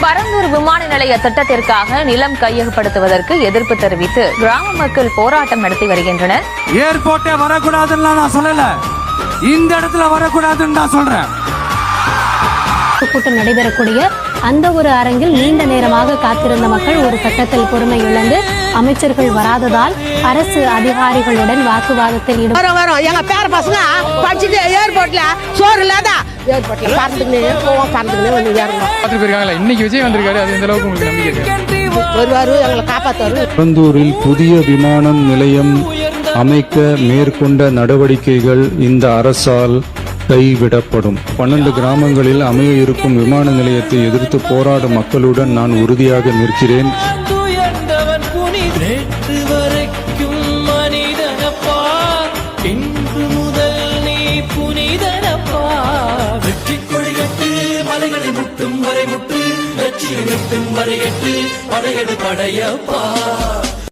பரந்தூர் விமான நிலைய திட்டத்திற்காக நிலம் கையகப்படுத்துவதற்கு எதிர்ப்பு தெரிவித்து கிராம மக்கள் போராட்டம் நடத்தி வருகின்றனர். ஏர்போர்ட்டே வரக்கூடாதுன்னு நான் சொல்லல, இந்த இடத்துல வரக்கூடாதுன்னு நான் சொல்றேன். கூட்டம் நடைபெறக்கூடிய அந்த ஒரு அரங்கில் நீண்ட நேரமாக காத்திருந்த மக்கள் ஒரு கட்டத்தில் பொறுமை இழந்து அமைச்சர்கள் வராததால் அரசு அதிகாரிகளுடன் வாக்குவாதத்தில் ஈடுபட்டு எங்க பேர பசங்க படிச்சுட்டு ஏர்போர்ட்ல சோறு இல்லாத ஏர்போர்ட்ல பறந்துக்கினே போவோம், பறந்துக்கினே வந்து ஏறுங்க. இன்னைக்கு விஜய் வந்திருக்காரு, அது எந்த அளவுக்கு உங்களுக்கு நம்பிக்கை இருக்கு? வருவாரு, எங்களை காப்பாத்துவாரு. பரந்தூரில் புதிய விமான நிலையம் அமைக்க மேற்கொண்ட நடவடிக்கைகள் இந்த அரசால் கைவிடப்படும். 12 கிராமங்களில் அமைய இருக்கும் விமான நிலையத்தை எதிர்த்து போராடும் மக்களுடன் நான் உறுதியாக நிற்கிறேன். மலைகளை முட்டும் வரை முட்டு, வெற்றியை நிறுத்தும் வரை எட்டு படையெடுப்படையப்பா.